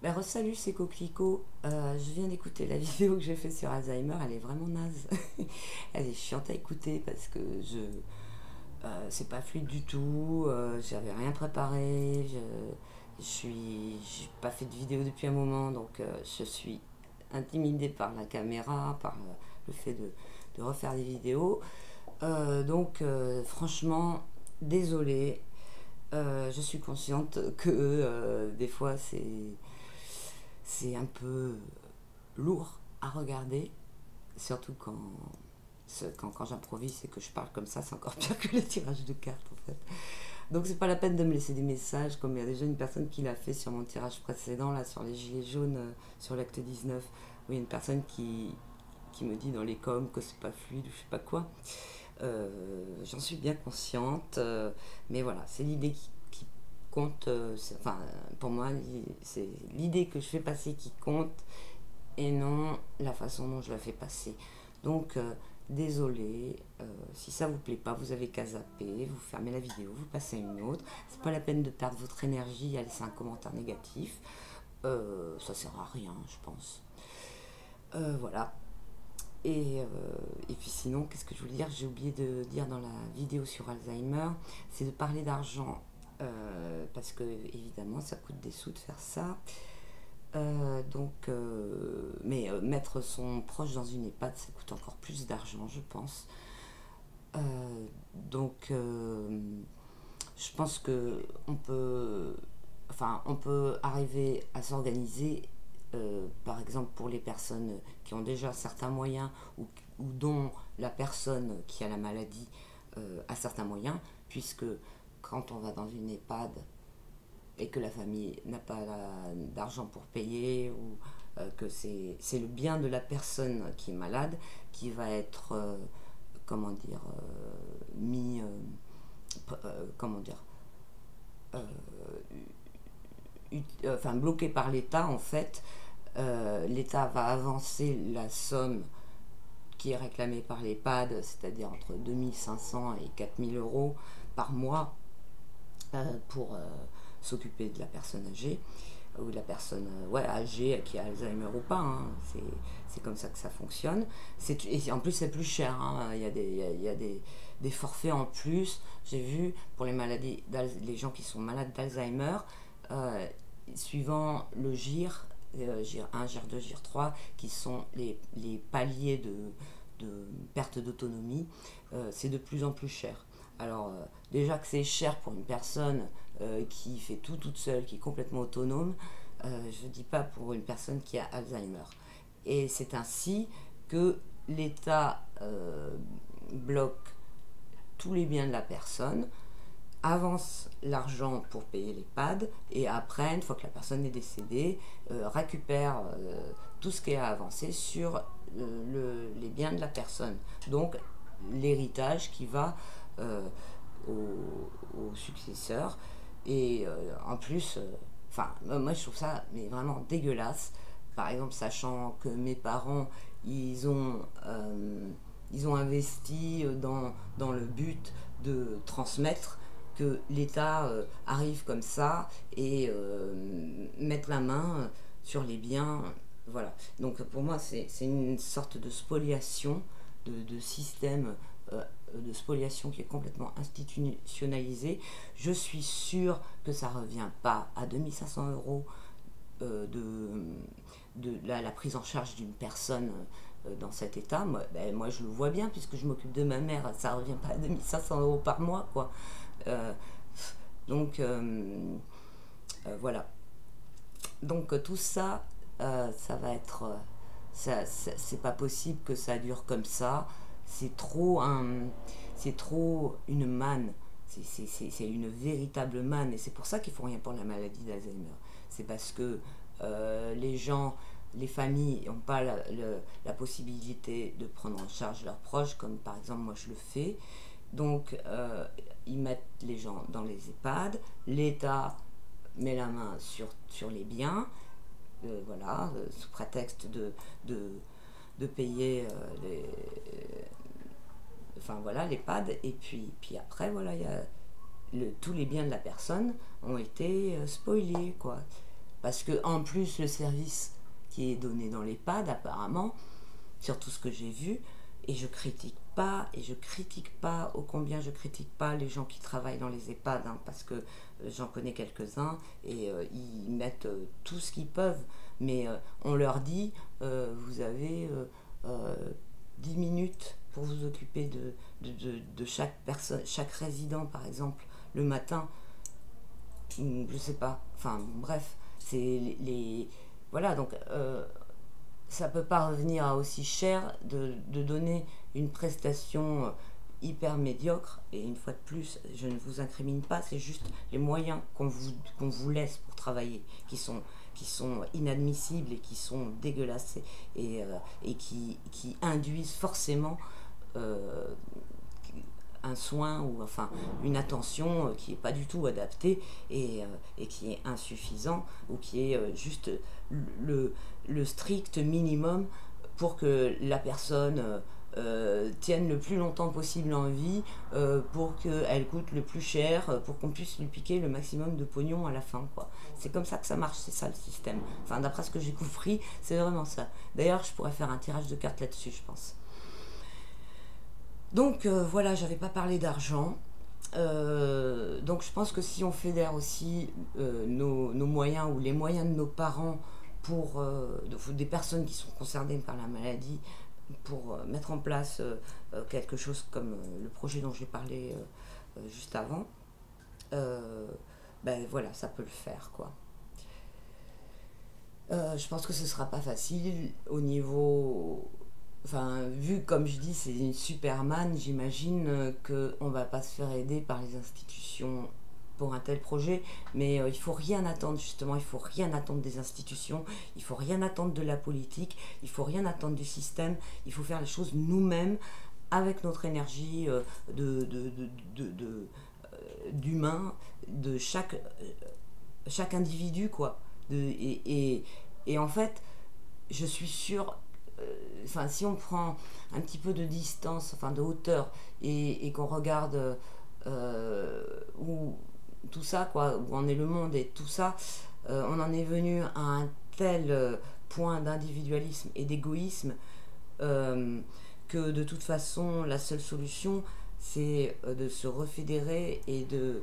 Ben, salut, c'est Coquelicot. Je viens d'écouter la vidéo que j'ai fait sur Alzheimer. Elle est vraiment naze. Elle est chiante à écouter parce que c'est pas fluide du tout. J'avais rien préparé. J'ai pas fait de vidéo depuis un moment, donc je suis intimidée par la caméra, par le fait de refaire des vidéos. Franchement, désolée. Je suis consciente que des fois c'est un peu lourd à regarder, surtout quand j'improvise et que je parle comme ça, c'est encore pire que le tirage de cartes en fait. Donc c'est pas la peine de me laisser des messages, comme il y a déjà une personne qui l'a fait sur mon tirage précédent, là, sur les gilets jaunes, sur l'acte 19, où il y a une personne qui me dit dans les coms que c'est pas fluide ou je sais pas quoi. J'en suis bien consciente, mais voilà, c'est l'idée qui compte. Enfin, pour moi, c'est l'idée que je fais passer qui compte et non la façon dont je la fais passer. Donc, désolé, si ça vous plaît pas, vous avez qu'à zapper, vous fermez la vidéo, vous passez à une autre. C'est pas la peine de perdre votre énergie à laisser un commentaire négatif. Ça sert à rien, je pense. Voilà. Et puis sinon, qu'est-ce que je voulais dire? J'ai oublié de dire dans la vidéo sur Alzheimer, c'est de parler d'argent. Parce que évidemment, ça coûte des sous de faire ça. Mais mettre son proche dans une EHPAD, ça coûte encore plus d'argent, je pense. Euh, donc, je pense que on peut arriver à s'organiser. Par exemple, pour les personnes qui ont déjà certains moyens ou dont la personne qui a la maladie a certains moyens, puisque quand on va dans une EHPAD et que la famille n'a pas d'argent pour payer ou que c'est le bien de la personne qui est malade qui va être comment dire mis comment dire euh, enfin bloqué par l'État en fait. L'État va avancer la somme qui est réclamée par l'EHPAD, c'est-à-dire entre 2500 et 4000 euros par mois pour s'occuper de la personne âgée ou de la personne âgée qui a Alzheimer ou pas. Hein. C'est comme ça que ça fonctionne. Et en plus, c'est plus cher. Hein. Il y a des forfaits en plus. J'ai vu pour les gens qui sont malades d'Alzheimer, suivant le GIR, GIR 1, GIR 2, GIR 3, qui sont les paliers de perte d'autonomie, c'est de plus en plus cher. Alors, déjà que c'est cher pour une personne qui fait tout toute seule, qui est complètement autonome, je ne dis pas pour une personne qui a Alzheimer. Et c'est ainsi que l'État bloque tous les biens de la personne, avance l'argent pour payer l'EHPAD et après, une fois que la personne est décédée, récupère tout ce qui est à avancer sur les biens de la personne. Donc l'héritage qui va aux successeurs. Et en plus, moi je trouve ça mais vraiment dégueulasse. Par exemple, sachant que mes parents, ils ont, euh, ils ont investi dans le but de transmettre, que l'État arrive comme ça et mette la main sur les biens. Voilà. Donc pour moi, c'est une sorte de spoliation, de système de spoliation qui est complètement institutionnalisé. Je suis sûre que ça ne revient pas à 2500 euros de la prise en charge d'une personne dans cet état. Moi, je le vois bien puisque je m'occupe de ma mère, ça ne revient pas à 2500 euros par mois, quoi. Euh, voilà. Donc tout ça, ça va être... c'est pas possible que ça dure comme ça. C'est trop une manne. C'est une véritable manne. Et c'est pour ça qu'ils font rien pour la maladie d'Alzheimer. C'est parce que les gens, les familles n'ont pas la possibilité de prendre en charge leurs proches, comme par exemple moi je le fais. Donc ils mettent les gens dans les EHPAD. L'État met la main sur les biens, voilà, sous prétexte de payer enfin voilà, l'EHPAD. Et puis après, voilà, tous les biens de la personne ont été spoilés, quoi. Parce que en plus, le service qui est donné dans l'EHPAD, apparemment, sur tout ce que j'ai vu, et je critique pas, ô combien je critique pas les gens qui travaillent dans les EHPAD, hein, parce que j'en connais quelques-uns, et ils mettent tout ce qu'ils peuvent, mais on leur dit, vous avez 10 minutes pour vous occuper de chaque personne, chaque résident, par exemple, le matin, je sais pas, enfin bref, c'est voilà, donc ça peut pas revenir à aussi cher de donner une prestation hyper médiocre, et une fois de plus, je ne vous incrimine pas, c'est juste les moyens qu'on vous laisse pour travailler, qui sont inadmissibles et qui sont dégueulasses, et qui induisent forcément un soin, ou enfin une attention qui n'est pas du tout adaptée, et qui est insuffisant, ou qui est juste le strict minimum pour que la personne tienne le plus longtemps possible en vie, pour qu'elle coûte le plus cher, pour qu'on puisse lui piquer le maximum de pognon à la fin, quoi. C'est comme ça que ça marche, c'est ça le système. Enfin, d'après ce que j'ai compris, c'est vraiment ça. D'ailleurs, je pourrais faire un tirage de cartes là-dessus, je pense. Donc voilà, j'avais pas parlé d'argent. Donc je pense que si on fédère aussi nos moyens, ou les moyens de nos parents, pour des personnes qui sont concernées par la maladie, pour mettre en place quelque chose comme le projet dont j'ai parlé juste avant, ben voilà, ça peut le faire, quoi. Je pense que ce sera pas facile au niveau... Enfin, vu comme je dis, c'est une Superman, j'imagine qu'on va pas se faire aider par les institutions pour un tel projet, mais il faut rien attendre, justement, il faut rien attendre des institutions, il faut rien attendre de la politique, il faut rien attendre du système, il faut faire les choses nous-mêmes, avec notre énergie d'humain, de chaque individu, quoi. Et en fait, je suis sûre, enfin, si on prend un petit peu de distance, enfin de hauteur, et qu'on regarde où tout ça, quoi, où en est le monde et tout ça, on en est venu à un tel point d'individualisme et d'égoïsme, que de toute façon, la seule solution, c'est de se refédérer, et de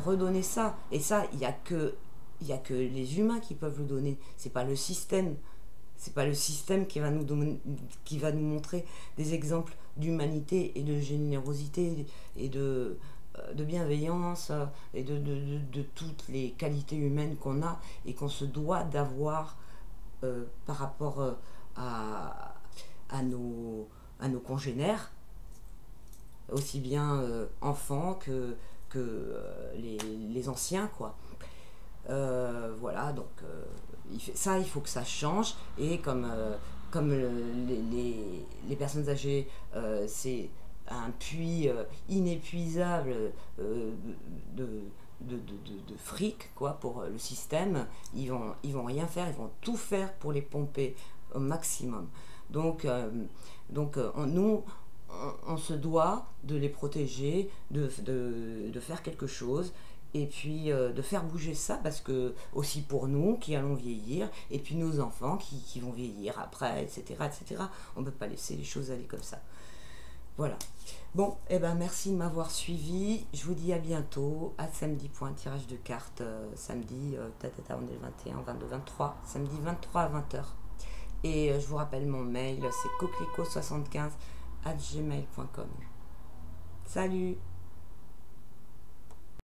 redonner ça. Et ça, il y a que les humains qui peuvent le donner. C'est pas le système. C'est pas le système qui va nous montrer des exemples d'humanité et de générosité, et de bienveillance, et de toutes les qualités humaines qu'on a et qu'on se doit d'avoir par rapport à nos congénères, aussi bien enfants que les anciens, quoi. Voilà, donc il faut que ça change, et comme les personnes âgées, c'est un puits inépuisable de fric, quoi, pour le système, ils vont rien faire, ils vont tout faire pour les pomper au maximum. Donc nous, on se doit de les protéger, de faire quelque chose, et puis de faire bouger ça, parce que aussi pour nous qui allons vieillir, et puis nos enfants qui vont vieillir après, etc., etc. On ne peut pas laisser les choses aller comme ça. Voilà. Bon, eh ben merci de m'avoir suivi. Je vous dis à bientôt, à samedi pour un tirage de cartes. Samedi, on est le 21, 22, 23, samedi 23 à 20h. Et je vous rappelle mon mail, c'est coquelicot75@gmail.com. Salut!